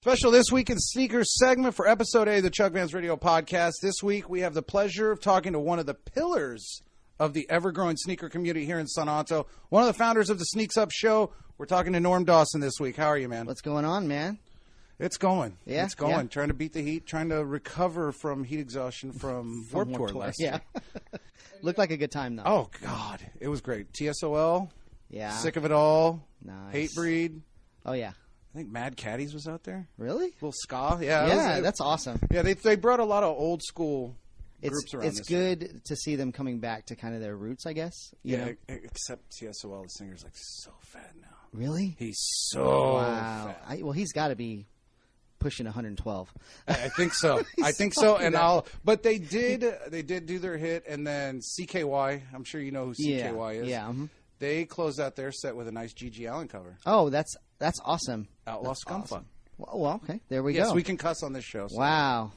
Special This Week in Sneakers segment for Episode 8 of the Chuck Vance Radio Podcast. This week, we have the pleasure of talking to one of the pillars of the ever-growing sneaker community here in San Antonio, one of the founders of the Sneaks Up Show. We're talking to Norm Dawson this week. How are you, man? What's going on, man? It's going. Yeah, it's going. yeah. Trying to beat the heat, trying to recover from heat exhaustion from Warped Tour last year. Looked like a good time, though. Oh, God. It was great. TSOL. Yeah. Sick of It All. Nice. Hatebreed. Oh, yeah. I think Mad Caddies was out there. Really? Little ska. Yeah. Yeah, that's awesome. Yeah, they brought a lot of old school groups around. It's good to see them coming back to kind of their roots, I guess. You know? Except TSOL, the singer's like so fat now. Really? He's so wow. fat. Well, he's got to be pushing 112. I think so. I think so. And but they did do their hit, and then CKY. I'm sure you know who CKY is. Yeah. Mm-hmm. They closed out their set with a nice G.G. Allen cover. Oh, that's awesome. Outlaw Scumfuck. Awesome. Well, okay. There we go. Yes, we can cuss on this show. So Wow.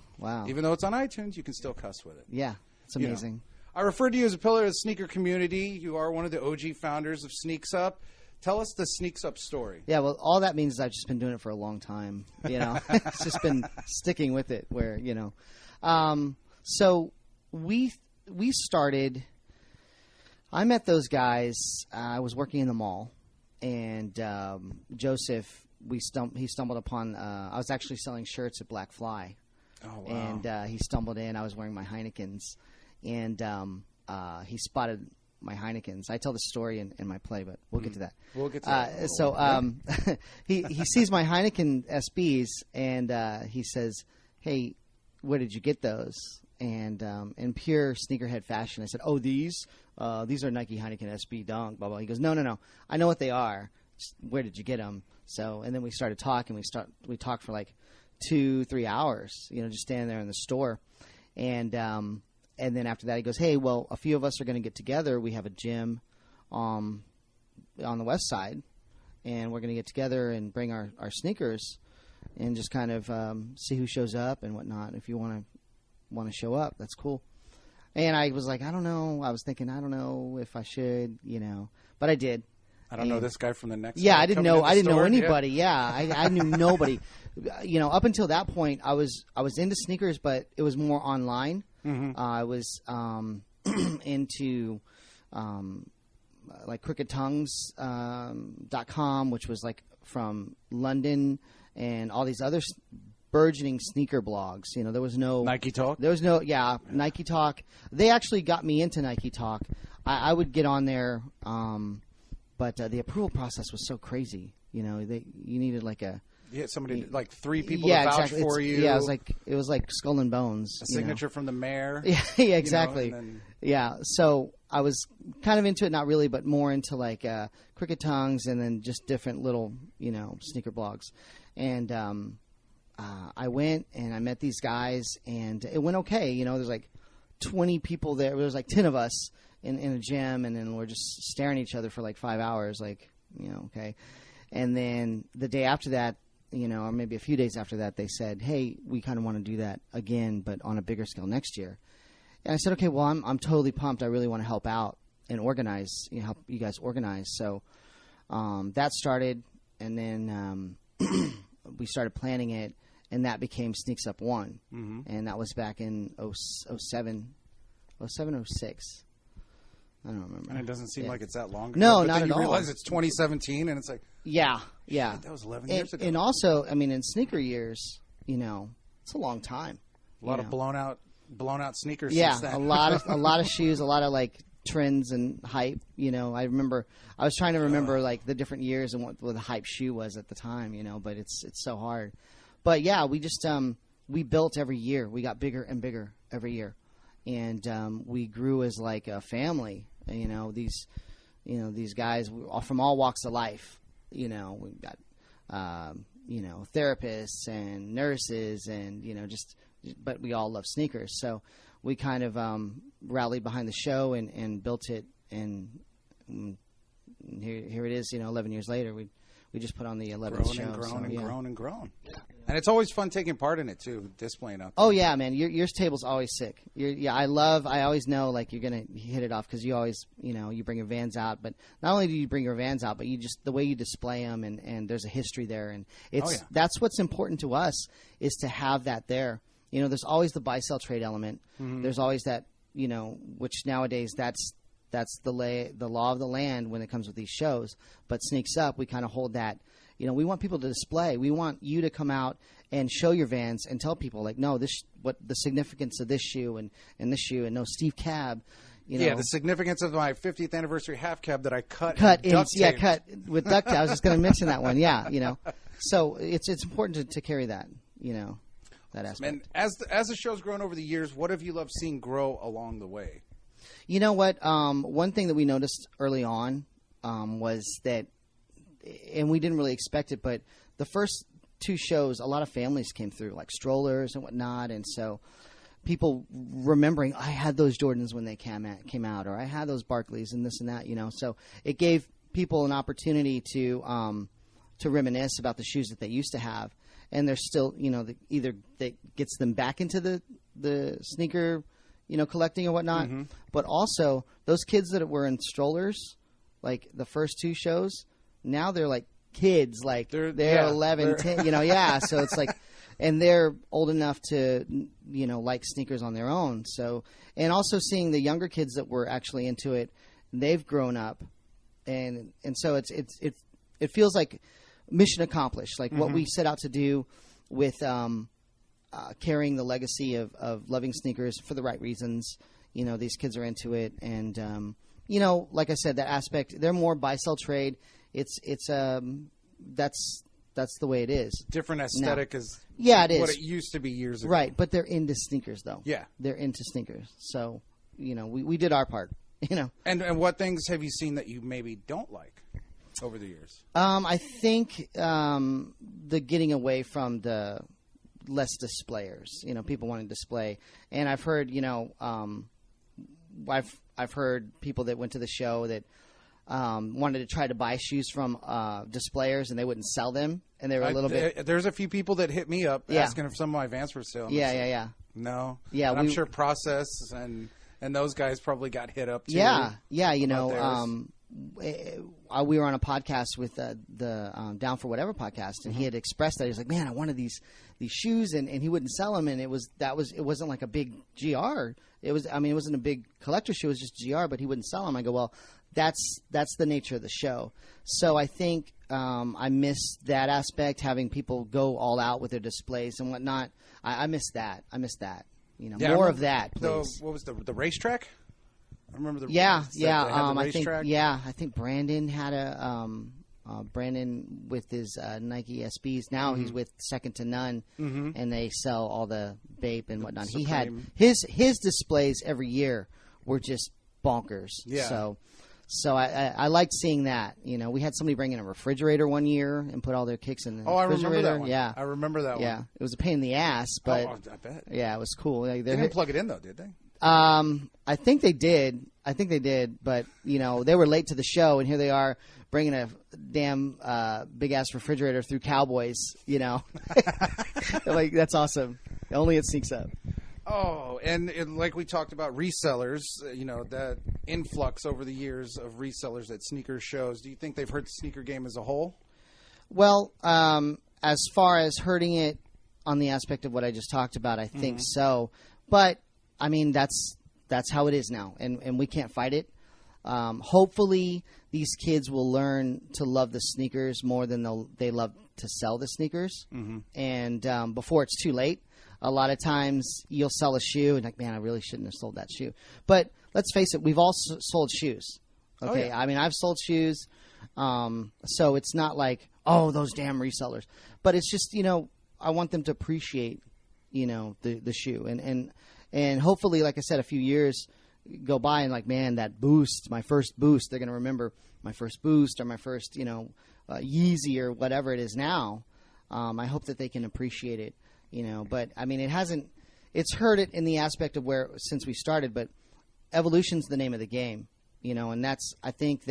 even though it's on iTunes, you can still cuss with it. Yeah, it's amazing. You know, I refer to you as a pillar of the sneaker community. You are one of the OG founders of Sneaks Up. Tell us the Sneaks Up story. Yeah, well, all that means is I've just been doing it for a long time. You know, it's just been sticking with it. Where so we started. I met those guys. I was working in the mall, and Joseph. He stumbled upon. I was actually selling shirts at Black Fly. Oh wow! And he stumbled in. I was wearing my Heinekens, and he spotted my Heinekens. I tell the story in my play, but we'll get to that. We'll get to that. So he sees my Heineken SBs, and he says, "Hey, where did you get those?" And in pure sneakerhead fashion, I said, "Oh, these are Nike Heineken SB Dunk." Blah blah. He goes, "No. I know what they are. Where did you get them?" So, and then we started talking. We talked for like 2-3 hours. You know, just standing there in the store, and then after that, he goes, "Hey, well, a few of us are going to get together. We have a gym on the west side, and we're going to get together and bring our sneakers and just kind of see who shows up and whatnot. If you want to show up, that's cool." And I was like, I don't know. I was thinking, I don't know if I should, but I did. I don't know this guy from the next. Yeah, I didn't know anybody. Yeah, I knew nobody. Up until that point, I was into sneakers, but it was more online. Mm-hmm. I was into like crookedtongues.com, which was like from London, and all these other burgeoning sneaker blogs. There was no Nike Talk. There was no Nike Talk. They actually got me into Nike Talk. I would get on there, but the approval process was so crazy. You needed like a. You had somebody, like 3 people to vouch for you. Yeah, it was like Skull and Bones. A signature from the mayor. Yeah, exactly. Then... Yeah, so I was kind of into it, not really, but more into like Crooked Tongues and then just different little, sneaker blogs. And I went and I met these guys, and it went okay. There's like 20 people there. There was like 10 of us in a gym, and then we're just staring at each other for like 5 hours, like, okay. And then the day after that, or maybe a few days after that, they said, "Hey, we kind of want to do that again, but on a bigger scale next year." And I said, "Okay, well, I'm totally pumped. I really want to help out and organize, help you guys organize." So that started, and then we started planning it, and that became Sneaks Up 1. Mm-hmm. And that was back in 07, 06. I don't remember. And it doesn't seem like it's that long ago. No, but not then at you all. realize it's 2017, and it's like... Yeah. Shit, that was 11 years ago. And also, I mean, in sneaker years, it's a long time. A lot of blown out sneakers. Yeah, since then. a lot of shoes, a lot of like trends and hype. I remember I was trying to remember like the different years and what the hype shoe was at the time. But it's so hard. But yeah, we just we built every year. We got bigger and bigger every year, and we grew as like a family. These guys from all walks of life. We've got therapists and nurses and but we all love sneakers. So we kind of rallied behind the show and built it, and here it is. 11 years later, we just put on the 11th show. Grown and grown. And it's always fun taking part in it too, displaying out there. Oh yeah, man, your table's always sick. I always know like you're gonna hit it off because you always, you bring your vans out. But not only do you bring your vans out, but you just the way you display them, and there's a history there, and that's what's important to us is to have that there. There's always the buy sell trade element. Mm-hmm. There's always that, which nowadays that's the law of the land when it comes with these shows. But Sneaks Up, we kind of hold that. We want people to display. We want you to come out and show your vans and tell people, like, no, what the significance of this shoe and this shoe, and no Steve Cab. Yeah, the significance of my 50th anniversary half cab that I cut with duct tape. I was just going to mention that one. Yeah, So it's important to carry that, that aspect. And as the show's grown over the years, what have you loved seeing grow along the way? You know what? One thing that we noticed early on was that, and we didn't really expect it, but the first two shows, a lot of families came through, like strollers and whatnot, and so people remembering, I had those Jordans when they came out, or I had those Barclays and this and that, So it gave people an opportunity to reminisce about the shoes that they used to have, and there's still, either that gets them back into the sneaker, collecting or whatnot, mm-hmm. but also those kids that were in strollers, like the first two shows. Now they're like kids, like they're 11, 10, yeah. So it's like, and they're old enough to, like sneakers on their own. So, and also seeing the younger kids that were actually into it, they've grown up, and so it feels like mission accomplished. Like mm-hmm. what we set out to do with carrying the legacy of loving sneakers for the right reasons. These kids are into it, and like I said, that aspect, they're more buy sell trade. It's that's the way it is. Different aesthetic is it is what it used to be years ago. Right, but they're into sneakers though. Yeah. They're into sneakers. So, we did our part, And what things have you seen that you maybe don't like over the years? I think the getting away from the less displayers, people want to display. And I've heard, I've heard people that went to the show that wanted to try to buy shoes from displayers, and they wouldn't sell them, and they were a little bit. There's a few people that hit me up asking if some of my Vans were sale. Yeah. No. Yeah, I'm sure Process and those guys probably got hit up too. Yeah. We were on a podcast with the Down for Whatever podcast, and he had expressed that he was like, "Man, I wanted these shoes," and he wouldn't sell them, and it wasn't like a big GR. It wasn't a big collector shoe. It was just GR, but he wouldn't sell them. I go, well, that's the nature of the show. So I think I miss that aspect, having people go all out with their displays and whatnot. I miss that. More of that, please. What was the racetrack? I remember the I think Brandon had Brandon with his Nike SBs. Now he's with Second to None, and they sell all the Bape and whatnot. Supreme. He had his displays every year were just bonkers. Yeah. So I liked seeing that. We had somebody bring in a refrigerator one year and put all their kicks in the refrigerator. I remember that one. Yeah, I remember that one. Yeah, it was a pain in the ass, but I bet. Yeah, it was cool. They didn't plug it in though, did they? I think they did. But they were late to the show, and here they are bringing a damn big ass refrigerator through Cowboys. Like, that's awesome. Only it Sneaks Up. Oh, and like we talked about resellers, that influx over the years of resellers at sneaker shows. Do you think they've hurt the sneaker game as a whole? Well, as far as hurting it on the aspect of what I just talked about, I think so. But I mean, that's how it is now, and we can't fight it. Hopefully, these kids will learn to love the sneakers more than they love to sell the sneakers. And before it's too late, a lot of times you'll sell a shoe and like, man, I really shouldn't have sold that shoe. But let's face it, we've all sold shoes. Okay, yeah. I mean, I've sold shoes, so it's not like, oh, those damn resellers. But it's just, I want them to appreciate, the shoe, and hopefully, like I said, a few years go by and like, man, that Boost, my first Boost, they're going to remember my first Boost or my first, Yeezy or whatever it is now. I hope that they can appreciate it, but I mean, it's hurt it in the aspect of where, since we started, but evolution's the name of the game, and I think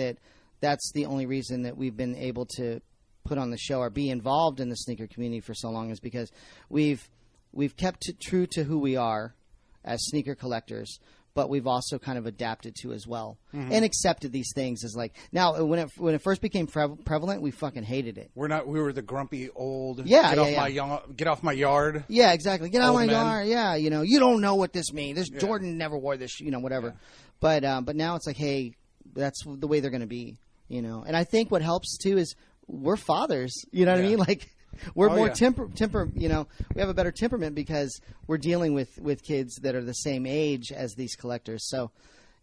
that's the only reason that we've been able to put on the show or be involved in the sneaker community for so long is because we've kept true to who we are as sneaker collectors, but we've also kind of adapted to as well and accepted these things as like now when it first became prevalent, we fucking hated it. We were the grumpy old get off my yard. Yeah, exactly. Get out of my men. yard. Yeah, you don't know what this means. This Jordan never wore this, whatever. Yeah. But now it's like, hey, that's the way they're going to be, And I think what helps too is we're fathers. You know what I mean? Like we're more temper. We have a better temperament because we're dealing with kids that are the same age as these collectors. So,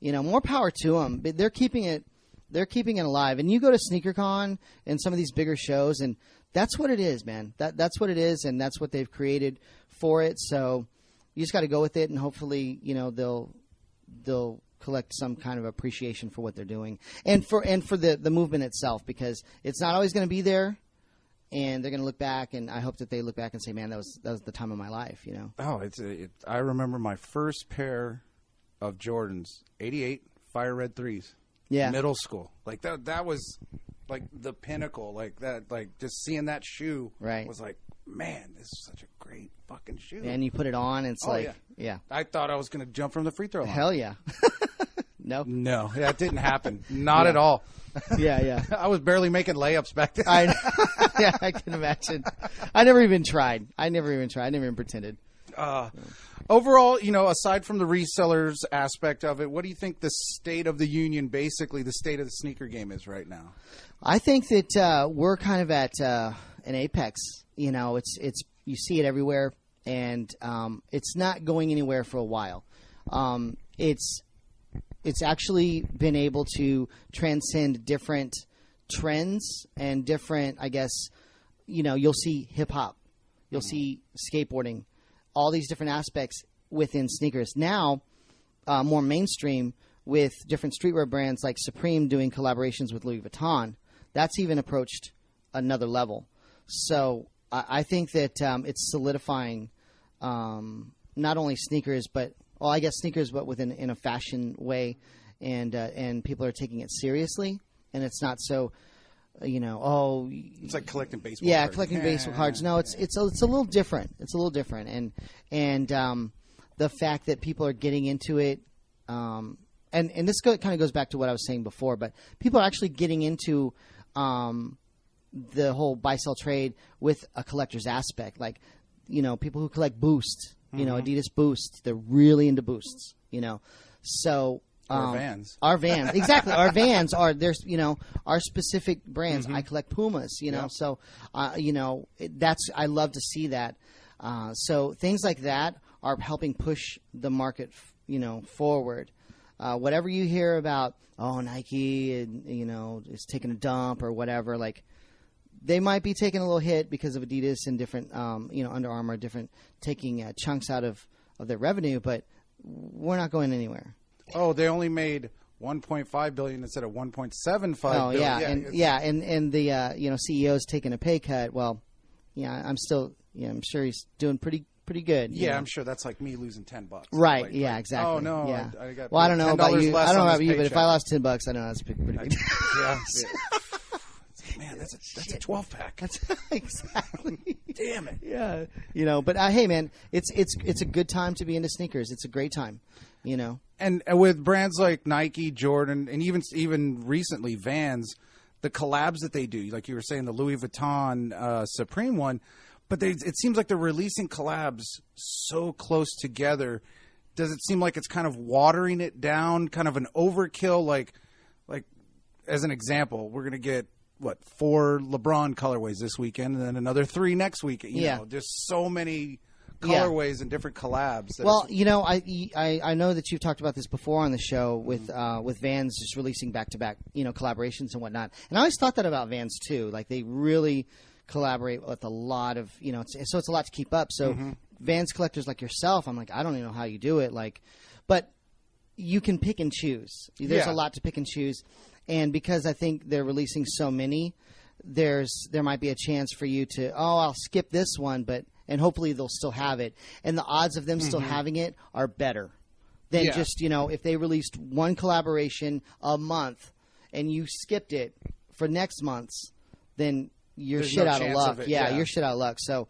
more power to them. But they're keeping it alive. And you go to SneakerCon and some of these bigger shows, and that's what it is, man. That's what it is, and that's what they've created for it. So you just got to go with it, and hopefully, they'll collect some kind of appreciation for what they're doing, and for the movement itself, because it's not always going to be there. And they're going to look back, and I hope that they look back and say, "Man, that was the time of my life," Oh, I remember my first pair of Jordans, '88 Fire Red 3s. Yeah, middle school. Like that was like the pinnacle. Like that, like just seeing that shoe was like, man, this is such a great fucking shoe. And you put it on, and it's yeah. I thought I was going to jump from the free throw line. Hell yeah. No, that didn't happen. Not at all. Yeah. I was barely making layups back then. I can imagine. I never even tried. I never even pretended. Overall, aside from the resellers aspect of it, what do you think the state of the union, basically the state of the sneaker game is right now? I think that we're kind of at an apex. It's you see it everywhere, and it's not going anywhere for a while. It's actually been able to transcend different trends and different, I guess, you'll see hip hop, you'll see skateboarding, all these different aspects within sneakers. Now, more mainstream with different streetwear brands like Supreme doing collaborations with Louis Vuitton. That's even approached another level. So I think that it's solidifying not only sneakers, but I guess sneakers, but in a fashion way, and people are taking it seriously, and it's not so, it's like collecting baseball. Yeah, cards. collecting baseball cards. No, it's a little different. It's a little different, and the fact that people are getting into it, and this kind of goes back to what I was saying before, but people are actually getting into the whole buy sell trade with a collector's aspect, like people who collect Boost. Adidas Boost. They're really into Boosts, So our Vans. Our Vans. Exactly. Our Vans are our specific brands. I collect Pumas, So that's I love to see that. So things like that are helping push the market, forward. Whatever you hear about, Nike is taking a dump or whatever, like they might be taking a little hit because of Adidas and different, Under Armour, different taking chunks out of their revenue, but we're not going anywhere. Oh, they only made $1.5 billion instead of $1.75 billion. Oh, yeah, and the CEO's taking a pay cut. Well, I'm sure he's doing pretty good. Yeah, I'm sure that's like me losing $10. Right? Yeah, exactly. Oh no. Yeah. I got I don't know about you. I don't know about you, but if I lost $10, I know that's pretty good. Yeah. Man, that's a 12-pack. That's exactly. Damn it. Yeah. But hey, man, it's a good time to be into sneakers. It's a great time. And with brands like Nike, Jordan, and even recently Vans, the collabs that they do, like you were saying, the Louis Vuitton Supreme one, but it seems like they're releasing collabs so close together. Does it seem like it's kind of watering it down, kind of an overkill? Like as an example, we're going to get 4 LeBron colorways this weekend, and then another 3 next week. You know, there's so many colorways and different collabs. Well, I know that you've talked about this before on the show with Vans just releasing back-to-back, collaborations and whatnot. And I always thought that about Vans too. Like they really collaborate with a lot of, so it's a lot to keep up. So Vans collectors like yourself, I'm like, I don't even know how you do it. But you can pick and choose. There's a lot to pick and choose. And because I think they're releasing so many, there might be a chance for you to, I'll skip this one, and hopefully they'll still have it. And the odds of them still having it are better than just, if they released one collaboration a month and you skipped it for next month's, then you're There's shit no out of chance luck. of it, Yeah, yeah. you're shit out of luck. So,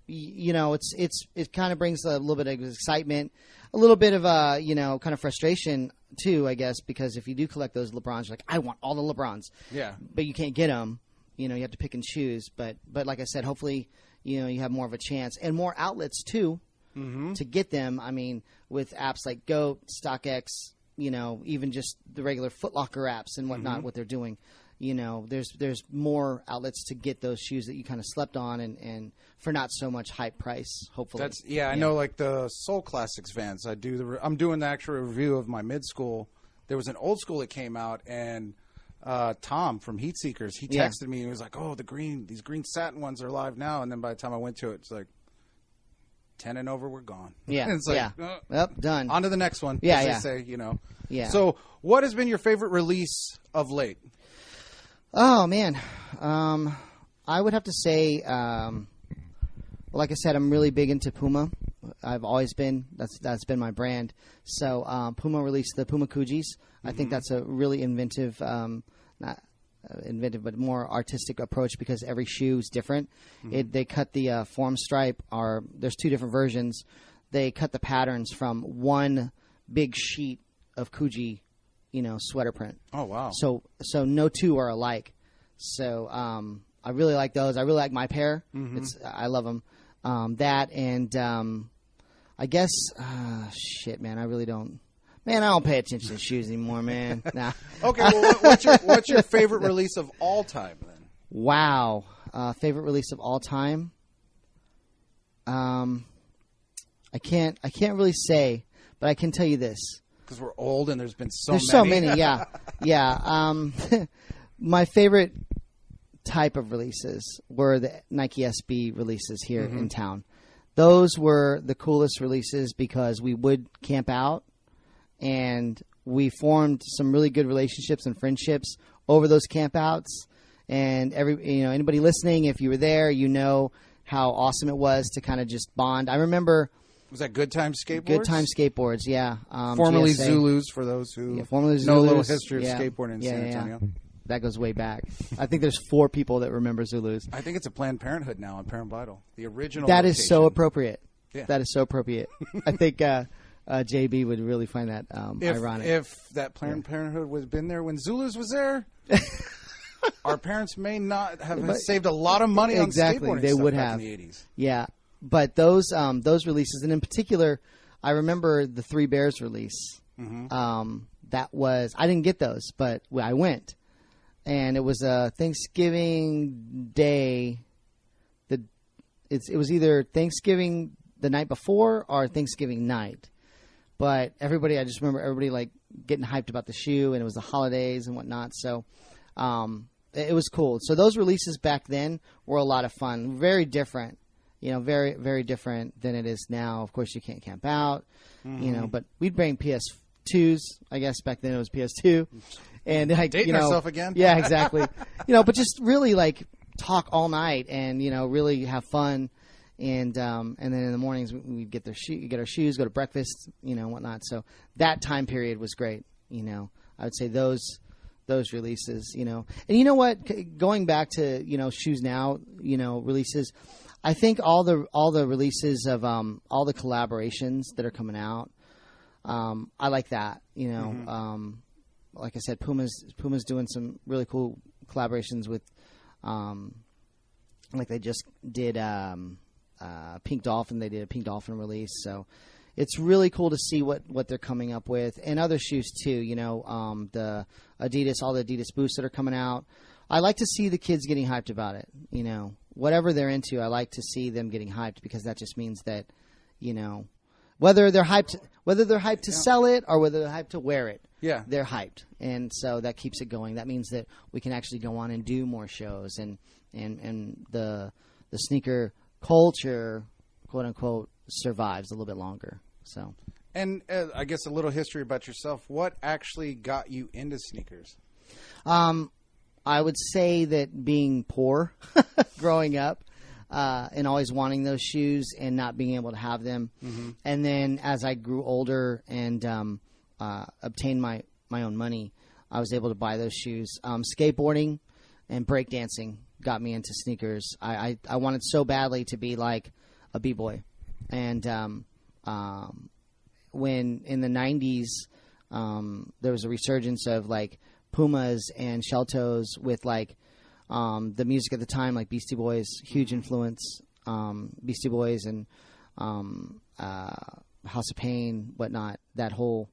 it kind of brings a little bit of excitement, a little bit of kind of frustration too, I guess, because if you do collect those LeBrons, you're like, I want all the LeBrons. Yeah. But you can't get them. You have to pick and choose. But like I said, hopefully, you have more of a chance and more outlets too to get them. I mean, with apps like GOAT, StockX, even just the regular Foot Locker apps and whatnot, what they're doing. There's more outlets to get those shoes that you kind of slept on and for not so much hype price, hopefully. I know, like the Soul Classics Vans. I'm doing the actual review of my mid school. There was an old school that came out, and Tom from Heat Seekers, he texted me and he was like, "Oh, these green satin ones are live now." And then by the time I went to it, it's like 10 and over, we're gone. Yeah, and it's like, done. On to the next one. Yeah, as they say, Yeah. So, what has been your favorite release of late? Oh man, I would have to say, like I said, I'm really big into Puma. I've always been. That's been my brand. So Puma released the Puma Kujis. I think that's a really inventive, not inventive, but more artistic approach because every shoe is different. They cut the form stripe. There's two different versions. They cut the patterns from one big sheet of Kuji, sweater print. Oh wow! So no two are alike. So I really like those. I really like my pair. I love them. That and I guess shit, man. I really don't. Man, I don't pay attention to shoes anymore, man. Nah. Okay, well, what's your favorite release of all time then? Wow, favorite release of all time. I can't really say, but I can tell you this. Because we're old and there's been There's so many, yeah. My favorite type of releases were the Nike SB releases here in town. Those were the coolest releases because we would camp out and we formed some really good relationships and friendships over those campouts. And anybody listening, if you were there, how awesome it was to kind of just bond. I remember. Was that Good Time Skateboards? Good Time Skateboards, yeah. Formerly GSA. Zulus, for those who formerly know a little Zulus. history of skateboarding in San Antonio. Yeah. That goes way back. I think there's 4 people that remember Zulus. I think it's a Planned Parenthood now on Parent Vital. The original That location. is so appropriate. Yeah. That is so appropriate. I think JB would really find that ironic. If that Planned Parenthood was been there when Zulus was there, our parents may not have saved a lot of money on skateboarding they stuff would back have. in the 80s. Yeah. But those releases, and in particular, I remember the Three Bears release. That was, I didn't get those, but I went. And it was a Thanksgiving Day. It was either Thanksgiving the night before or Thanksgiving night. But I just remember everybody like getting hyped about the shoe, and it was the holidays and whatnot. So it was cool. So those releases back then were a lot of fun. Very different. Very, very different than it is now. Of course, you can't camp out, but we'd bring PS2s. I guess back then it was PS2. And like, dating ourselves again. Yeah, exactly. But just really like talk all night and really have fun, and then in the mornings we'd get our shoes, go to breakfast, whatnot. So that time period was great. I would say those releases, and you know what? Going back to shoes now, releases. I think all the releases of all the collaborations that are coming out, I like that. Like I said, Puma's doing some really cool collaborations with, like they just did Pink Dolphin. They did a Pink Dolphin release, so it's really cool to see what they're coming up with, and other shoes too. The Adidas, all the Adidas boosts that are coming out. I like to see the kids getting hyped about it. Whatever they're into, I like to see them getting hyped because that just means that, whether they're hyped to sell it or whether they're hyped to wear it. Yeah. They're hyped. And so that keeps it going. That means that we can actually go on and do more shows and the sneaker culture, quote unquote, survives a little bit longer. So. And I guess a little history about yourself. What actually got you into sneakers? I would say that being poor growing up, and always wanting those shoes and not being able to have them. And then as I grew older and obtained my own money, I was able to buy those shoes. Skateboarding, and breakdancing got me into sneakers. I wanted so badly to be like a b-boy, and when in the 90s there was a resurgence of like Pumas and Shell Toes with like the music at the time, like Beastie Boys, huge influence, Beastie Boys and House of Pain, whatnot, that whole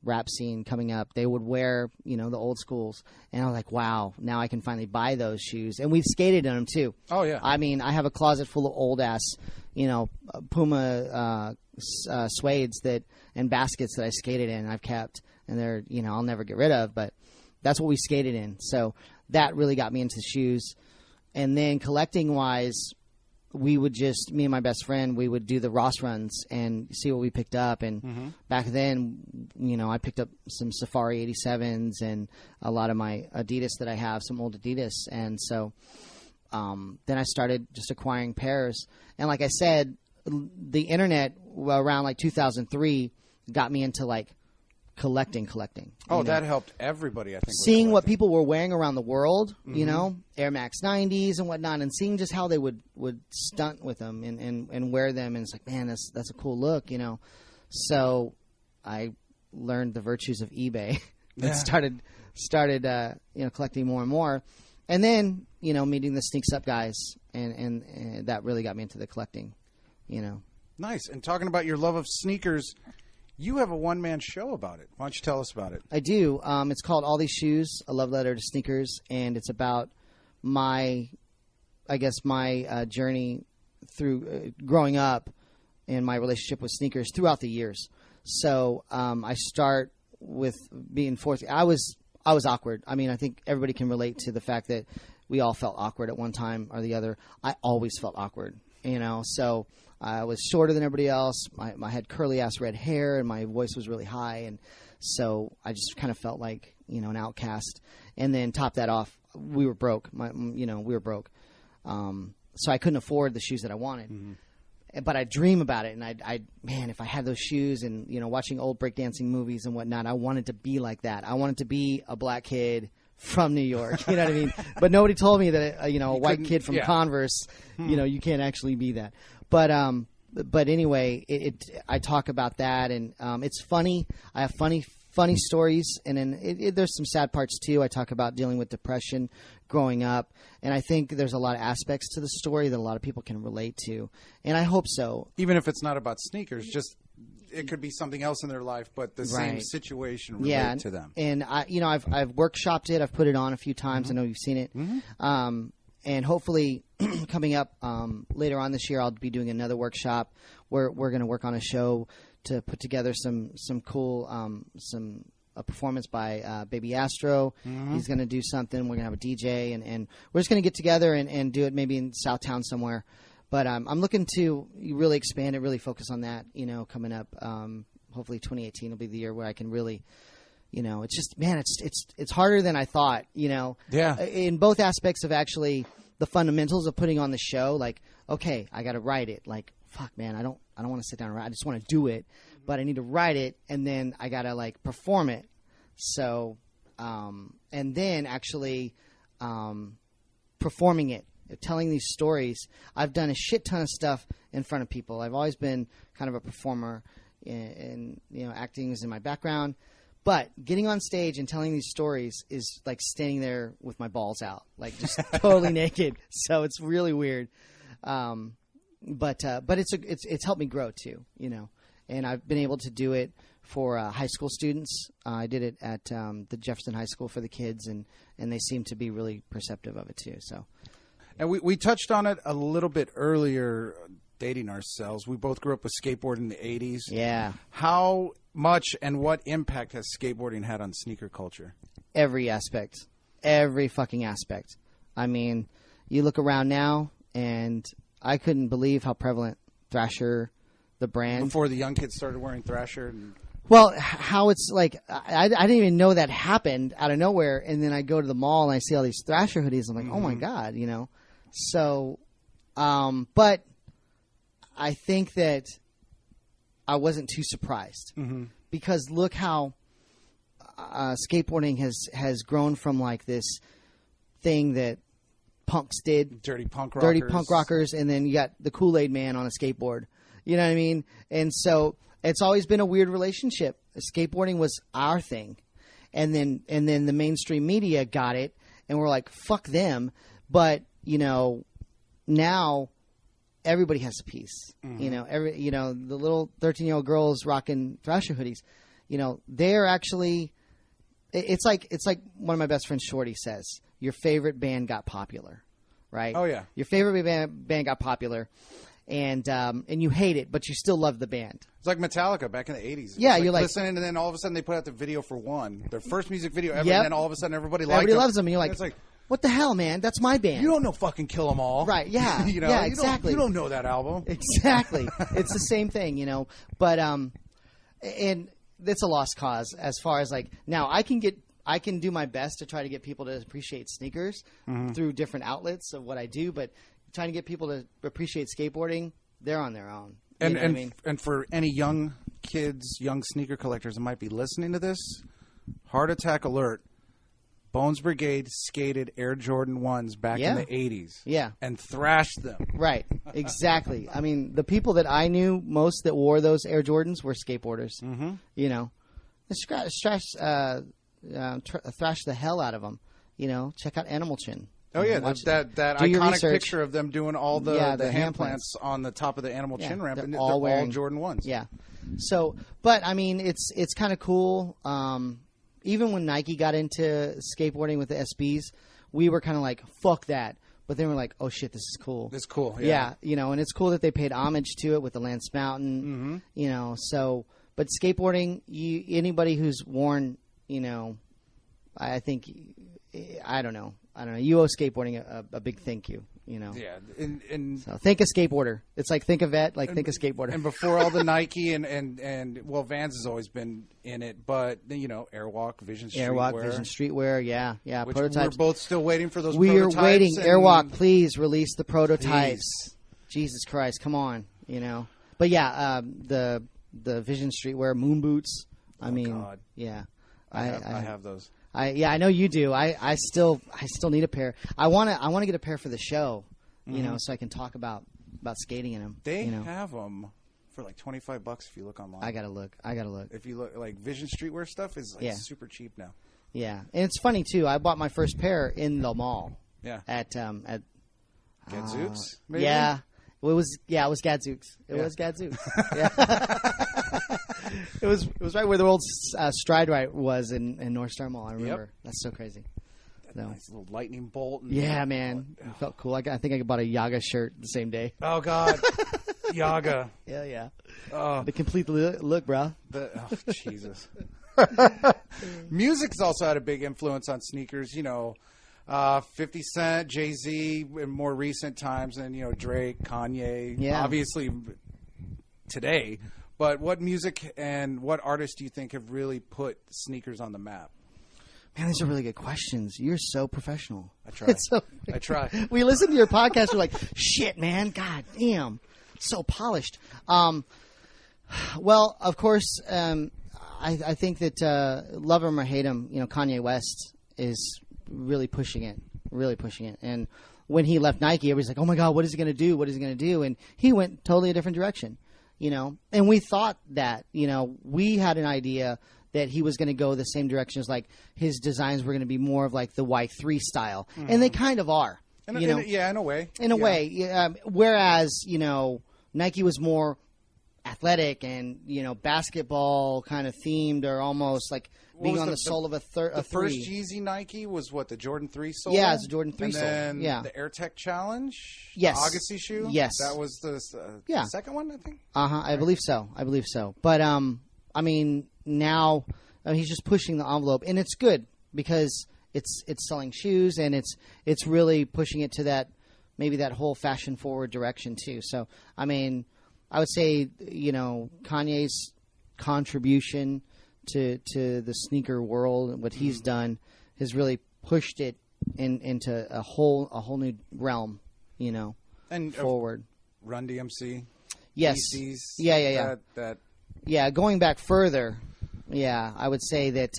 rap scene coming up. They would wear, the old schools, and I was like, wow, now I can finally buy those shoes. And we've skated in them too. Oh yeah. I mean, I have a closet full of old ass, Puma suedes and baskets that I skated in. I've kept, and they're, I'll never get rid of, but that's what we skated in. So that really got me into shoes. And then collecting wise, we would just, me and my best friend, we would do the Ross runs and see what we picked up. And back then, I picked up some Safari 87s and a lot of my Adidas that I have, some old Adidas. And so then I started just acquiring pairs. And like I said, the internet around like 2003 got me into like collecting. Oh, that helped everybody, I think. Seeing what people were wearing around the world, Air Max 90s and whatnot, and seeing just how they would stunt with them and wear them. And it's like, man, that's a cool look, So I learned the virtues of eBay and started collecting more and more. And then, meeting the Sneaks Up guys, and that really got me into the collecting, Nice. And talking about your love of sneakers, you have a one-man show about it. Why don't you tell us about it? I do. It's called All These Shoes, A Love Letter to Sneakers, and it's about my journey through growing up and my relationship with sneakers throughout the years. So I start with being fourth. I was awkward. I mean, I think everybody can relate to the fact that we all felt awkward at one time or the other. I always felt awkward, so I was shorter than everybody else. I had curly-ass red hair, and my voice was really high. And so I just kind of felt like, an outcast. And then top that off, we were broke. We were broke. So I couldn't afford the shoes that I wanted. But I dream about it. And man, if I had those shoes and, watching old breakdancing movies and whatnot, I wanted to be like that. I wanted to be a black kid from New York. You know what I mean? But nobody told me that, a white kid from Converse, you can't actually be that. But anyway, I talk about that, and it's funny. I have funny stories, and then there's some sad parts too. I talk about dealing with depression growing up, and I think there's a lot of aspects to the story that a lot of people can relate to, and I hope so. Even if it's not about sneakers, just it could be something else in their life, but the same situation related to them. And I've workshopped it. I've put it on a few times. I know you've seen it. And hopefully coming up later on this year, I'll be doing another workshop where we're going to work on a show to put together some cool a performance by Baby Astro. He's going to do something. We're going to have a DJ, and we're just going to get together and do it maybe in Southtown somewhere. But I'm looking to really expand it, really focus on that, coming up. Hopefully 2018 will be the year where I can really it's just, man, it's harder than I thought, in both aspects of actually the fundamentals of putting on the show. Like, okay, I got to write it. Like, fuck, man, I don't want to sit down and write. I just want to do it, but I need to write it, and then I got to like perform it. So, and then actually performing it, telling these stories. I've done a shit ton of stuff in front of people. I've always been kind of a performer, and acting is in my background. But getting on stage and telling these stories is like standing there with my balls out, like just totally naked. So it's really weird. But it's helped me grow too, and I've been able to do it for high school students. I did it at the Jefferson High School for the kids, and they seem to be really perceptive of it too. So, and we touched on it a little bit earlier, dating ourselves. We both grew up with skateboard in the 80s. Yeah. How much and what impact has skateboarding had on sneaker culture? Every aspect. Every fucking aspect. I mean, you look around now, and I couldn't believe how prevalent Thrasher, the brand. Before the young kids started wearing Thrasher? Well, how it's like, I didn't even know that happened out of nowhere, and then I go to the mall, and I see all these Thrasher hoodies. I'm like, oh, my God, So, but I think that I wasn't too surprised because look how skateboarding has grown from like this thing that punks did. Dirty punk rockers, and then you got the Kool-Aid man on a skateboard. You know what I mean? And so it's always been a weird relationship. Skateboarding was our thing. And then the mainstream media got it, and we're like, fuck them. But, now everybody has a piece. Mm-hmm. The little 13-year-old girls rocking Thrasher hoodies, they're actually it's like one of my best friends, Shorty, says, your favorite band got popular, right? Oh yeah. Your favorite band got popular, and you hate it, but you still love the band. It's like Metallica back in the 80s. Yeah, you're like listening, and then all of a sudden they put out the video for One, their first music video ever, Yep. and then all of a sudden everybody loves them, and you're like, it's like, what the hell, man? That's my band. You don't know fucking Kill 'Em All. Right, yeah. Yeah, exactly. You don't know that album. Exactly. It's the same thing, But, and it's a lost cause as far as like, now I can do my best to try to get people to appreciate sneakers through different outlets of what I do, but trying to get people to appreciate skateboarding, they're on their own. And for any young kids, young sneaker collectors that might be listening to this, heart attack alert. Bones Brigade skated Air Jordan 1s back in the 80s. Yeah. And thrashed them. Right. Exactly. I mean, the people that I knew most that wore those Air Jordans were skateboarders. Mm-hmm. Thrash the hell out of them. Check out Animal Chin. Oh, yeah. That iconic picture of them doing all the hand plants on the top of the Animal Chin ramp. And they're all Jordan 1s. Yeah. So, but, I mean, it's kind of cool. Even when Nike got into skateboarding with the SBs, we were kind of like, fuck that. But then we're like, oh, shit, this is cool. It's cool, yeah. Yeah, and it's cool that they paid homage to it with the Lance Mountain, so. But skateboarding, anybody who's worn, I think, I don't know. You owe skateboarding a big thank you, Yeah. And so think a skateboarder. It's like think a vet, think a skateboarder. And before all the Nike and well, Vans has always been in it, but Airwalk, Vision Streetwear, yeah. Which prototypes. We're both still waiting for those. We are waiting. And Airwalk, please release the prototypes. Jesus Christ, come on, But yeah, the Vision Streetwear moon boots. I mean, God. Yeah, I have those. I know you do. I still need a pair. I want to get a pair for the show, so I can talk about skating in them. They have them for like $25 if you look online. I gotta look. If you look, like Vision Streetwear stuff is super cheap now. Yeah, and it's funny too. I bought my first pair in the mall. Yeah. At Gadzooks, maybe? Yeah. It was Gadzooks. It was Gadzooks. Yeah. It was right where the old Stride Right was in North Star Mall. I remember. Yep. That's so crazy. That nice little lightning bolt. Yeah, man. It felt cool. I think I bought a Yaga shirt the same day. Oh, God. Yaga. Yeah. The complete look, bro. Jesus. Music's also had a big influence on sneakers, 50 Cent, Jay-Z in more recent times, and Drake, Kanye, obviously today. But what music and what artists do you think have really put sneakers on the map? Man, these are really good questions. You're so professional. I try. I try. We listen to your podcast. We're like, shit, man. God damn. So polished. Well, of course, I think that love him or hate him, Kanye West is really pushing it. And when he left Nike, everybody's like, oh, my God, what is he going to do? What is he going to do? And he went totally a different direction, And we thought that, we had an idea that he was going to go the same direction as like his designs were going to be more of like the Y3 style. Mm-hmm. And they kind of are. In a way. In a way. Whereas, Nike was more athletic and, basketball kind of themed or almost like being on the sole of a three. The first Yeezy Nike was what, the Jordan 3 sole? Yeah, it's a Jordan 3 and sole. Then yeah. The AirTech Challenge? Yes. The Agassi shoe? Yes. That was the second one, I think? I believe so. But, now he's just pushing the envelope, and it's good because it's selling shoes and it's really pushing it to that maybe that whole fashion forward direction too. So I would say Kanye's contribution to the sneaker world, what he's done, has really pushed it into a whole new realm. And forward. Run DMC. Yes. DCs, Yeah. Yeah, going back further. Yeah, I would say that,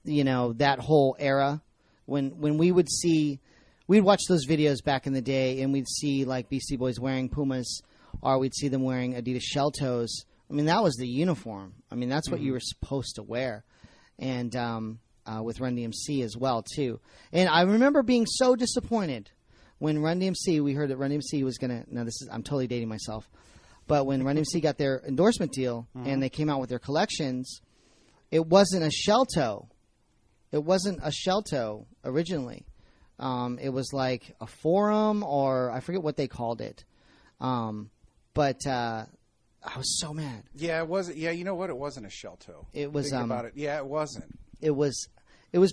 that whole era when we would see, we'd watch those videos back in the day, and we'd see like Beastie Boys wearing Pumas, or we'd see them wearing Adidas Shell Toes. I mean, that was the uniform. I mean, that's what you were supposed to wear, and with Run DMC as well too. And I remember being so disappointed when Run DMC. We heard that Run DMC was gonna. Now I'm totally dating myself, but when Run DMC got their endorsement deal and they came out with their collections, it wasn't a shell toe. It wasn't a shell toe originally. It was like a forum, or I forget what they called it. But I was so mad. Yeah, it wasn't. Yeah, you know what? It wasn't a shell toe. It was about it. Yeah, it wasn't. It was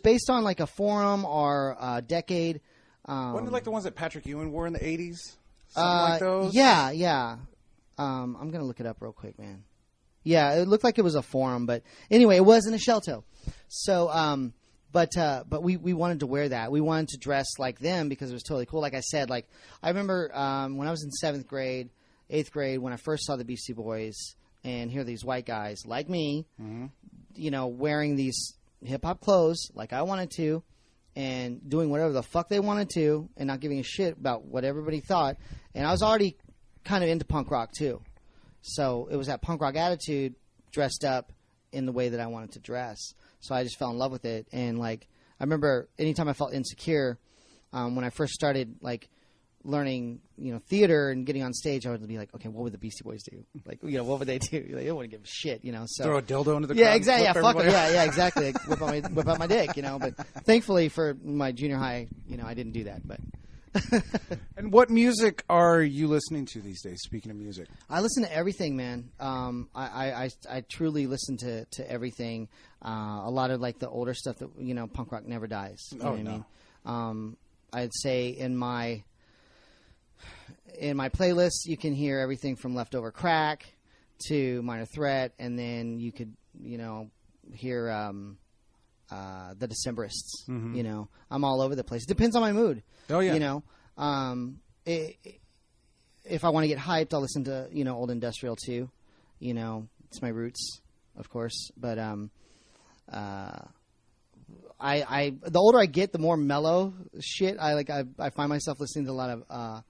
based on like a forum or a decade. Wasn't it like the ones that Patrick Ewing wore in the 80s? Something like those? Yeah. I'm going to look it up real quick, man. Yeah, it looked like it was a forum, but anyway, it wasn't a shell toe. So, but we wanted to wear that. We wanted to dress like them because it was totally cool. Like I said, like I remember when I was in 7th grade, 8th grade, when I first saw the Beastie Boys, and here are these white guys like me, you know, wearing these hip hop clothes like I wanted to, and doing whatever the fuck they wanted to, and not giving a shit about what everybody thought. And I was already kind of into punk rock too, so it was that punk rock attitude dressed up in the way that I wanted to dress. So I just fell in love with it. And like I remember anytime I felt insecure, when I first started like learning, you know, theater and getting on stage, I would be like, okay, what would the Beastie Boys do? Like, you know, what would they do? Like, they wouldn't give a shit, you know. So throw a dildo into the crowd. Yeah, exactly. Yeah, fuck it. Yeah, exactly. Like, whip out my dick, you know. But thankfully for my junior high, you know, I didn't do that. But And what music are you listening to these days? Speaking of music, I listen to everything, man. I truly listen to everything. A lot of like the older stuff that, you know, punk rock never dies. You know what I mean? I'd say in my playlist, you can hear everything from Leftover Crack to Minor Threat, and then you could, you know, hear the Decemberists. You know, I'm all over the place. It depends on my mood. Oh yeah. You know, if I want to get hyped, I'll listen to, you know, old industrial too. You know, it's my roots, of course. But the older I get, the more mellow shit I like. I find myself listening to a lot of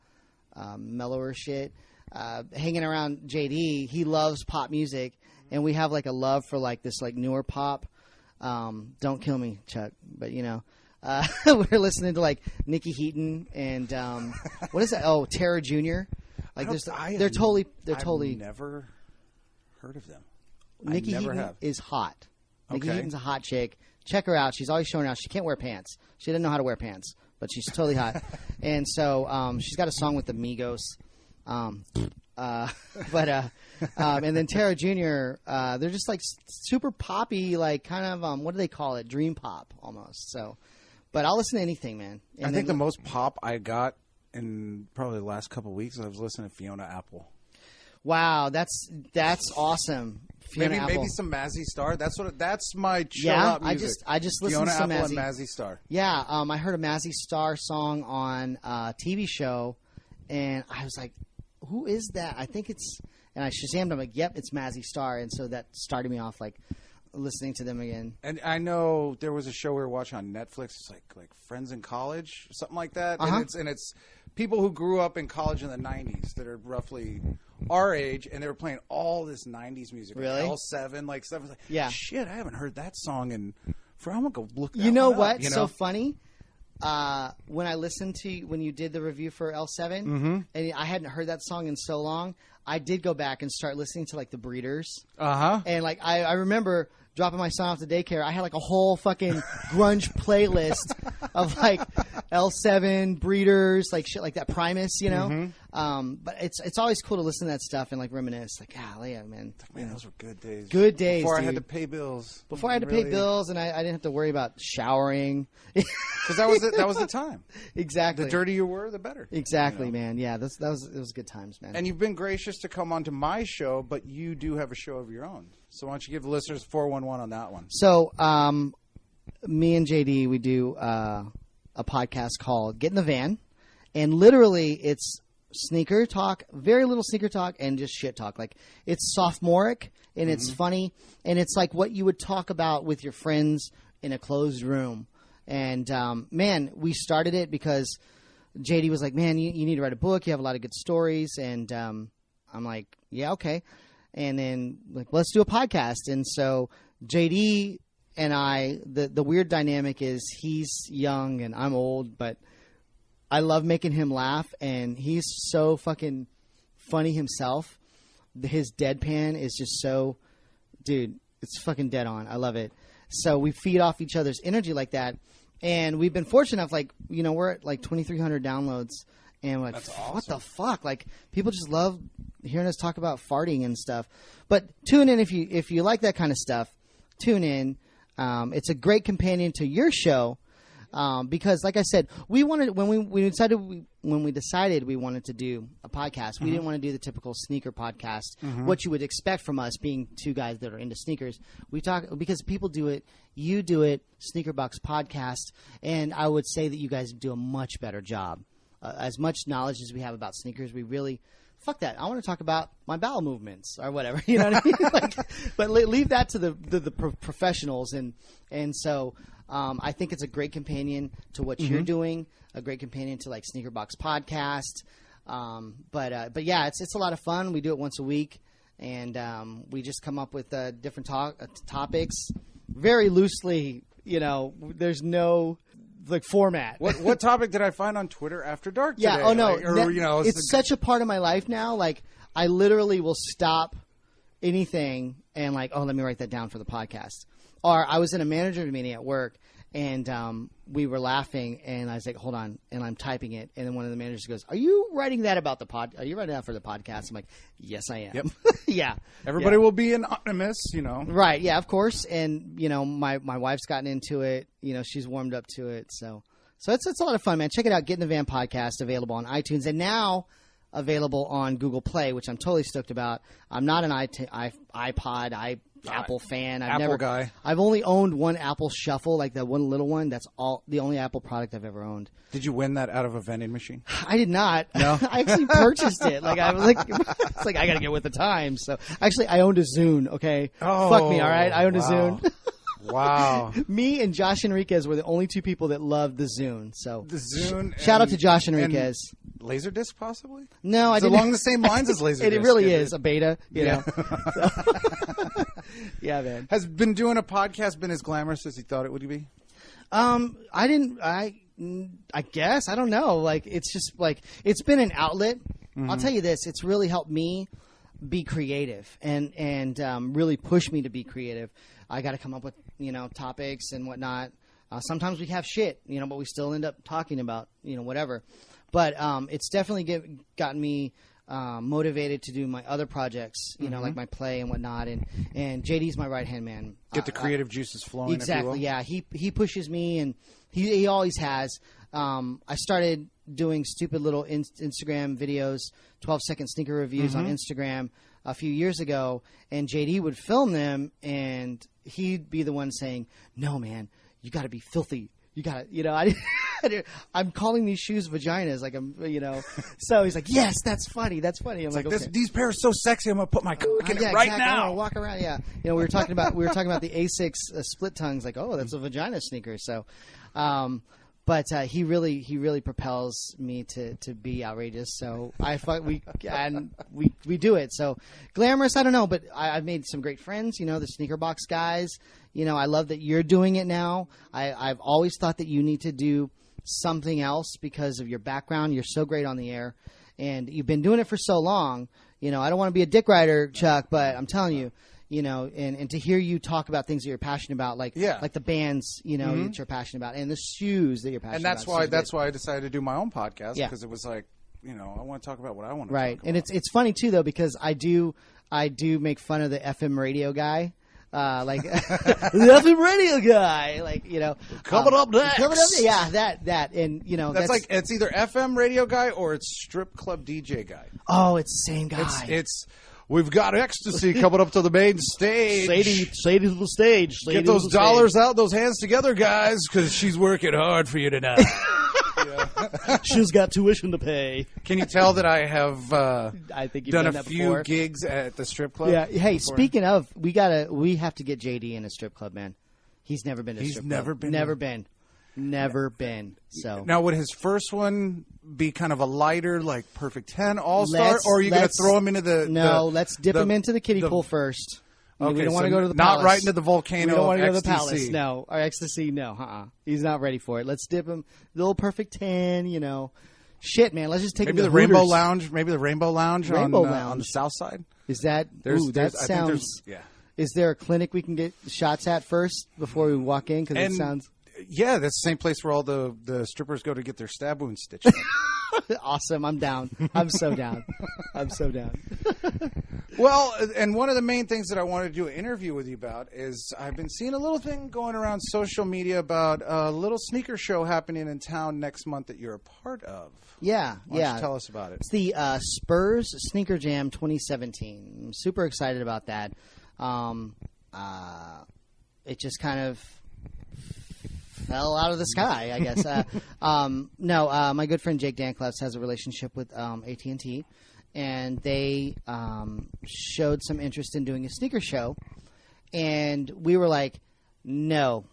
mellower shit. Hanging around JD, he loves pop music, and we have like a love for like this like newer pop. Don't kill me, Chuck, but you know, we're listening to like Nikki Heaton and what is that? Oh, Tara Jr. Like they're totally. I've never heard of them. Nikki Heaton is hot. Nikki Heaton's a hot chick. Check her out. She's always showing out. She can't wear pants. She doesn't know how to wear pants, but she's totally hot. And so she's got a song with the Migos. And then Tara Jr., they're just like super poppy, like kind of, what do they call it? Dream pop almost. So, but I'll listen to anything, man. And I think the most pop I got in probably the last couple of weeks, I was listening to Fiona Apple. Wow, that's awesome. Maybe some Mazzy Star. That's my chill out music. I just listened to some Fiona Apple and Mazzy Star. Yeah, I heard a Mazzy Star song on a TV show, and I was like, who is that? I think it's, and I Shazammed. I'm like, yep, it's Mazzy Star, and so that started me off like listening to them again. And I know there was a show we were watching on Netflix. It's like Friends in College, or something like that. And it's people who grew up in college in the '90s that are roughly our age, and they were playing all this '90s music. Really? Like L7, like stuff. Like, yeah. Shit, I haven't heard that song in. I'm gonna go look. That you know one what? Up, you know? So funny. When I listened to when you did the review for L7, and I hadn't heard that song in so long, I did go back and start listening to like the Breeders. And like I remember dropping my son off to daycare. I had like a whole fucking grunge playlist of like L7, Breeders, like shit like that, Primus, you know. But it's always cool to listen to that stuff and like reminisce. Like, yeah, man. Man, those were good days. Good days, before dude. I had to pay bills. Before I had to pay bills, and I didn't have to worry about showering. Because that was the time. Exactly. The dirtier you were, the better. Exactly, you know? Man. Yeah, it was good times, man. And you've been gracious to come onto my show, but you do have a show of your own. So why don't you give the listeners 411 on that one? So, me and JD, we do a podcast called Get in the Van, and literally it's sneaker talk, very little sneaker talk, and just shit talk. Like, it's sophomoric, and it's funny, and it's like what you would talk about with your friends in a closed room. And man, we started it because JD was like, man, you need to write a book. You have a lot of good stories. And I'm like, yeah, okay. And then like, let's do a podcast. And so JD and I, the weird dynamic is he's young and I'm old, but I love making him laugh. And he's so fucking funny himself. His deadpan is just so, dude, it's fucking dead on. I love it. So we feed off each other's energy like that. And we've been fortunate enough, like, you know, we're at like 2,300 downloads. And we're like, awesome. What the fuck? Like, people just love hearing us talk about farting and stuff. But tune in if you like that kind of stuff. Tune in. It's a great companion to your show. Because, like I said, we wanted when we decided we wanted to do a podcast, we didn't want to do the typical sneaker podcast. What you would expect from us, being two guys that are into sneakers. We talk because people do it. You do it, Sneaker Box Podcast, and I would say that you guys do a much better job. As much knowledge as we have about sneakers, we really. Fuck that. I want to talk about my bowel movements or whatever. You know what I mean? Like, but leave that to the professionals. And so I think it's a great companion to what you're doing, a great companion to like Sneaker Box Podcast. But yeah, it's a lot of fun. We do it once a week, and we just come up with different topics very loosely. You know, there's no like format. What topic did I find on Twitter after dark today? Yeah, oh no, like, you know, it's such a part of my life now. Like, I literally will stop anything and like, oh, let me write that down for the podcast. Or I was in a manager meeting at work, and we were laughing, and I was like, hold on, and I'm typing it, and then one of the managers goes, are you writing that about the pod? Are you writing that for the podcast? I'm like, yes, I am. Yep. Yeah. Everybody will be anonymous, you know. Right. Yeah, of course. And, you know, my wife's gotten into it. You know, she's warmed up to it. So it's a lot of fun, man. Check it out. Get in the Van podcast, available on iTunes and now available on Google Play, which I'm totally stoked about. I'm not an Apple fan. Guy. I've only owned one Apple Shuffle, like that one little one. That's the only Apple product I've ever owned. Did you win that out of a vending machine? I did not. No, I actually purchased it. Like I was like, it's like I got to get with the times. So actually, I owned a Zune. Okay, fuck me. All right, I owned a Zune. Wow. Me and Josh Enriquez were the only two people that loved the Zune. So the Zune. Shout out to Josh Enriquez. Laserdisc, possibly? No, I it's didn't. Along the same lines as Laserdisc. It really is a beta. You know. So. Yeah, man. Has been doing a podcast been as glamorous as he thought it would be? I guess I don't know. Like, it's just like it's been an outlet. I'll tell you this: it's really helped me be creative and really push me to be creative. I got to come up with topics and whatnot. Sometimes we have shit, but we still end up talking about whatever. But it's definitely gotten me motivated to do my other projects, like my play and whatnot. And JD's my right hand man. Get the creative juices flowing. Exactly. Yeah. He pushes me, and he always has. I started doing stupid little Instagram videos, 12-second sneaker reviews on Instagram a few years ago, and JD would film them, and he'd be the one saying, "No, man, you got to be filthy. You got to, I'm calling these shoes vaginas, like So he's like, "Yes, that's funny. That's funny." I'm like, okay. These pairs are so sexy. I'm gonna put my cock in it right exactly. now. I'm gonna walk around. Yeah, we were talking about the Asics split tongues. Like, oh, that's a vagina sneaker. So, but he really propels me to be outrageous. So we do it. So glamorous, I don't know, but I've made some great friends. The Sneaker Box guys. I love that you're doing it now. I've always thought that you need to do something else because of your background. You're so great on the air, and you've been doing it for so long. I don't want to be a dick rider, Chuck, but I'm telling you. And to hear you talk about things that you're passionate about, like the bands, that you're passionate about, and the shoes that you're passionate about. And that's why I decided to do my own podcast, because it was like, I want to talk about what I want to talk about. And it's funny too, though, because I do make fun of the FM radio guy. Like the FM radio guy, coming up next. Yeah, that, and that's like it's either FM radio guy or it's strip club DJ guy. Oh, it's the same guy. It's we've got ecstasy coming up to the main stage. Sadie to the stage. Get those dollars out, those hands together, guys, because she's working hard for you tonight. She's got tuition to pay. Can you tell that I have I think you've done a few before. gigs at the strip club? Yeah. Hey, before. Speaking of, we have to get JD in a strip club, man. He's never been to a strip club. Never been. Never been. Never been. So now, would his first one be kind of a lighter, like Perfect 10 All-Star, or are you going to throw him into the? No, let's dip him into the kiddie pool first. Okay, we don't want to go to the not palace. right into the volcano. We don't want to go to XTC. the palace. No, or ecstasy. No, he's not ready for it. Let's dip him. Little Perfect 10. Shit, man. Let's just take him to the Hooters. Rainbow Lounge. Maybe the Rainbow Lounge, Rainbow on Lounge. on the south side. Is that? That sounds. Yeah. Is there a clinic we can get shots at first before we walk in? Because it sounds. Yeah, that's the same place where all the strippers go to get their stab wounds stitched. Awesome. I'm down. I'm so down. I'm so down. Well, and one of the main things that I wanted to do an interview with you about is I've been seeing a little thing going around social media about a little sneaker show happening in town next month that you're a part of. Yeah, Why don't you tell us about it? It's the Spurs Sneaker Jam 2017. I'm super excited about that. It just kind of fell out of the sky, I guess. My good friend Jake Danclaus has a relationship with AT&T, and they showed some interest in doing a sneaker show, and we were like, no,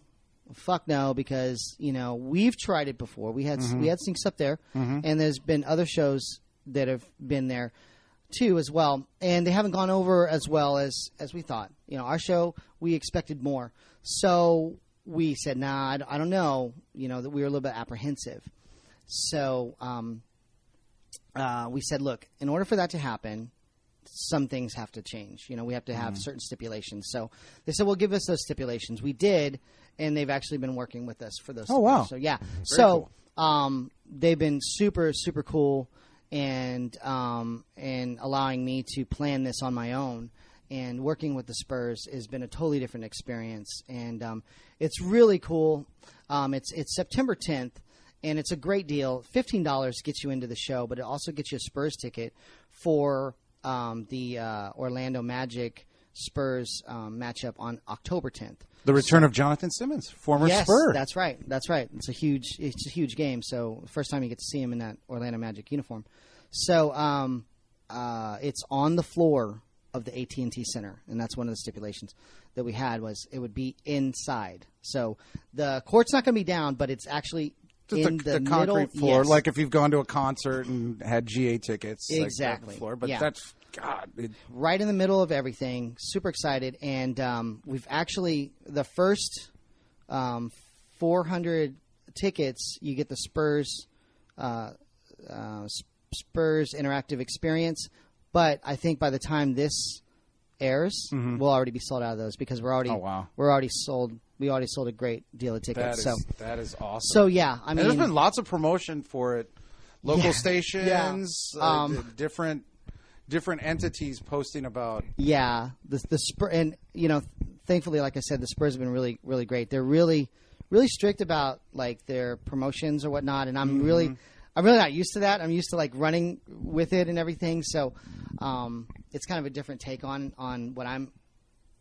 fuck no, because we've tried it before. We had sneaks up there, and there's been other shows that have been there too as well, and they haven't gone over as well as we thought. Our show, we expected more, so we said, nah, I don't know, that we were a little bit apprehensive. So we said, look, in order for that to happen, some things have to change. We have to have certain stipulations. So they said, well, give us those stipulations. We did, and they've actually been working with us for those. Oh, wow. So, yeah. Very cool. They've been super, super cool and allowing me to plan this on my own. And working with the Spurs has been a totally different experience, and it's really cool. It's September 10th, and it's a great deal. $15 gets you into the show, but it also gets you a Spurs ticket for the Orlando Magic Spurs matchup on October 10th. The return of Jonathan Simmons, former Spur. That's right. That's right. It's a huge game. So first time you get to see him in that Orlando Magic uniform. So it's on the floor of the AT&T Center, and that's one of the stipulations that we had was it would be inside. So the court's not going to be down, but it's actually just in the middle, concrete floor, yes. Like if you've gone to a concert and had GA tickets. Exactly. Like floor. But Yeah. that's, God. Right in the middle of everything. Super excited. And we've actually, the first 400 tickets, you get the Spurs interactive experience. But I think by the time this airs, we'll already be sold out of those because we're already sold. We already sold a great deal of tickets. That is awesome. So yeah, I mean, there's been lots of promotion for it. Local stations, different entities posting about. Yeah, the Spurs, and thankfully, like I said, the Spurs have been really, really great. They're really, really strict about like their promotions or whatnot, and I'm really not used to that. I'm used to like running with it and everything. So it's kind of a different take on what I'm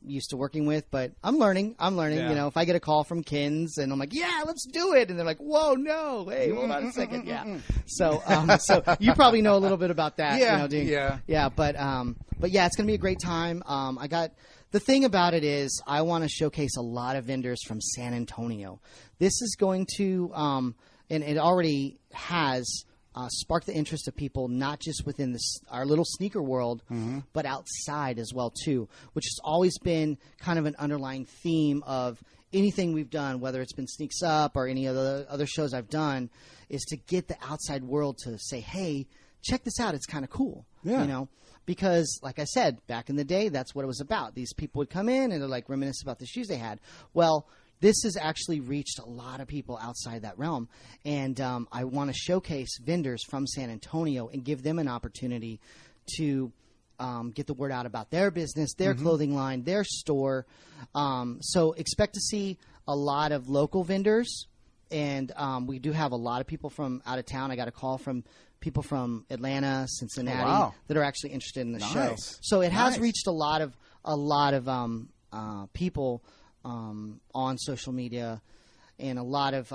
used to working with. But I'm learning. Yeah. If I get a call from Kins and I'm like, yeah, let's do it, and they're like, whoa, no, hey, hold on a second, yeah. So you probably know a little bit about that. Yeah. But yeah, it's gonna be a great time. The thing about it is I want to showcase a lot of vendors from San Antonio. This is going to and it already has sparked the interest of people, not just within our little sneaker world, but outside as well, too, which has always been kind of an underlying theme of anything we've done, whether it's been Sneaks Up or any of the other shows I've done, is to get the outside world to say, hey, check this out. It's kind of cool, because, like I said, back in the day, that's what it was about. These people would come in and they're like reminisce about the shoes they had. Well, this has actually reached a lot of people outside that realm, and I want to showcase vendors from San Antonio and give them an opportunity to get the word out about their business, their clothing line, their store. So expect to see a lot of local vendors, and we do have a lot of people from out of town. I got a call from people from Atlanta, Cincinnati that are actually interested in the show. So it has reached a lot of people on social media, and a lot of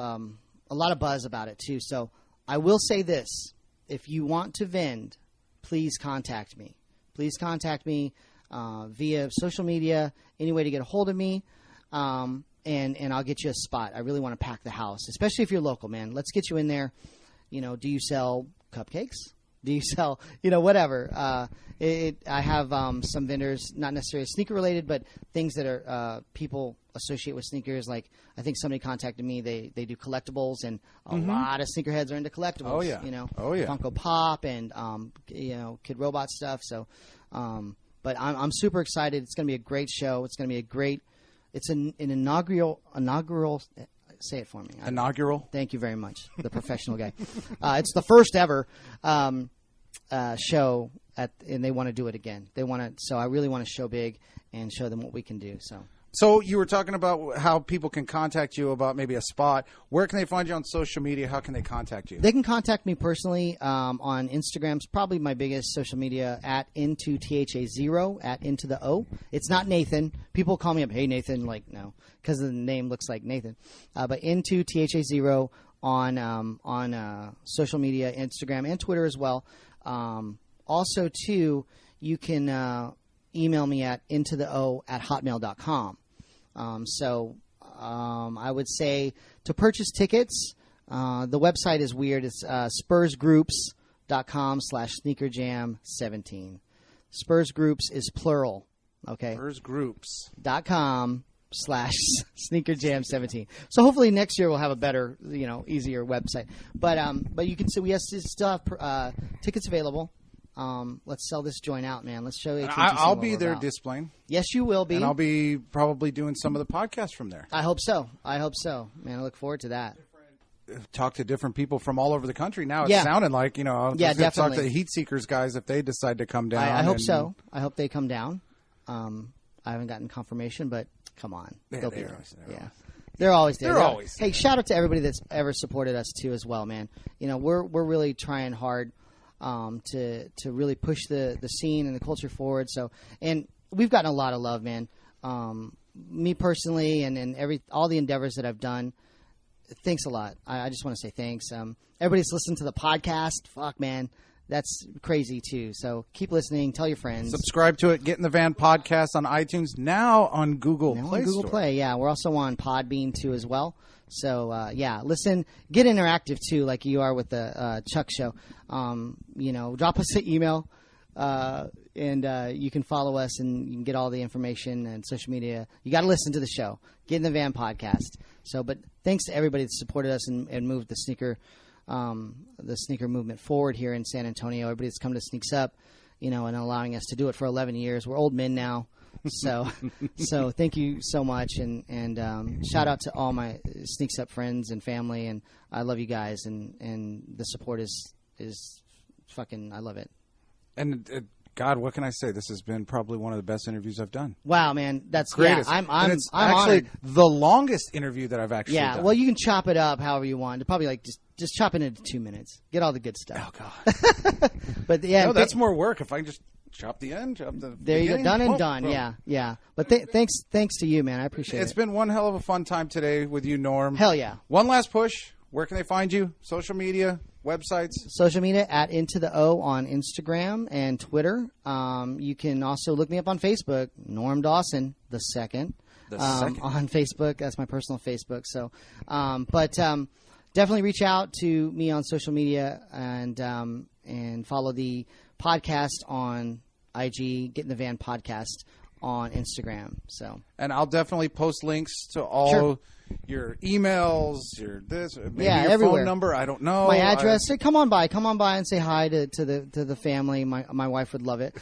buzz about it too. So I will say this: if you want to vend, please contact me. Please contact me via social media, any way to get a hold of me. And and I'll get you a spot. I really want to pack the house, especially if you're local, man. Let's get you in there. Do you sell cupcakes? Do you sell, whatever? I have some vendors, not necessarily sneaker related, but things that are people associate with sneakers. Like I think somebody contacted me. They do collectibles, and a lot of sneakerheads are into collectibles. Oh yeah, Funko Pop and Kid Robot stuff. So, but I'm super excited. It's going to be a great show. It's going to be a great. It's an inaugural. Say it for me. Inaugural. Thank you very much, the professional guy. It's the first ever show, and they want to do it again. So I really want to show big and show them what we can do. So you were talking about how people can contact you about maybe a spot. Where can they find you on social media? How can they contact you? They can contact me personally on Instagram's probably my biggest social media at into THA0 at into the O. It's not Nathan. People call me up, hey Nathan, like no, because the name looks like Nathan. But into THA0 on social media, Instagram and Twitter as well. Also, too, you can email me at intotheo@hotmail.com. I would say to purchase tickets, the website is weird. It's spursgroups.com/sneakerjam17. Spurs Groups is plural. Okay. Spursgroups.com/sneakerjam17. So hopefully next year we'll have a better, easier website. But you can see we still have tickets available. Let's sell this joint out, man. Let's show you. I'll be there displaying. Yes, you will be. And I'll be probably doing some of the podcasts from there. I hope so. Man, I look forward to that. Talk to different people from all over the country now. It's sounding like, I'll definitely talk to the Heat Seekers guys if they decide to come down. I hope so. I hope they come down. I haven't gotten confirmation, but come on. They'll be there. They're always there. Hey, shout out to everybody that's ever supported us, too, as well, man. We're really trying hard to really push the scene and the culture forward. And we've gotten a lot of love, man. Me personally, and all the endeavors that I've done. Thanks a lot. I just want to say thanks. Everybody's listened to the podcast. Fuck, man, that's crazy too. So keep listening. Tell your friends. Subscribe to it. Get in the Van podcast on iTunes, now on Google Play. Google Play, yeah. We're also on Podbean too as well. So listen, get interactive too, like you are with the Chuck Show. Drop us an email, and you can follow us, and you can get all the information and social media. You got to listen to the show. Get in the Van podcast. But thanks to everybody that supported us and moved the sneaker movement forward here in San Antonio. Everybody that's come to Sneaks Up, and allowing us to do it for 11 years. We're old men now. So thank you so much, and shout out to all my Sneaks Up friends and family, and I love you guys, and the support is fucking, I love it. And God, what can I say? This has been probably one of the best interviews I've done. Wow, man, that's greatest. Yeah, I'm actually honored. The longest interview that I've actually done. Well, you can chop it up however you want. Probably just chop it into 2 minutes. Get all the good stuff. Oh God. But yeah, no, that's more work. If I can just chop the end, chop the there you go, done and done. Boom. Yeah. But thanks to you, man. I appreciate it. It's been one hell of a fun time today with you, Norm. Hell yeah. One last push. Where can they find you? Social media, websites? Social media at Into the O on Instagram and Twitter. You can also look me up on Facebook, Norm Dawson the second. On Facebook. That's my personal Facebook. So, definitely reach out to me on social media and follow the podcast on IG, Get in the Van podcast on Instagram. And I'll definitely post links to all your emails, your your everywhere. Phone number. I don't know my address. Say, come on by and say hi to the family. My wife would love it.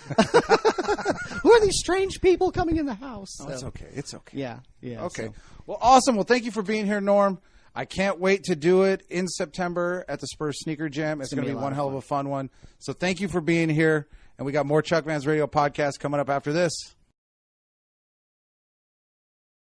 Who are these strange people coming in the house? Oh, it's okay. It's okay. Yeah. Okay. Well, awesome. Well, thank you for being here, Norm. I can't wait to do it in September at the Spurs Sneaker Jam. It's going to be one hell of a fun one. So thank you for being here. And we got more Chuck Vans Radio podcast coming up after this.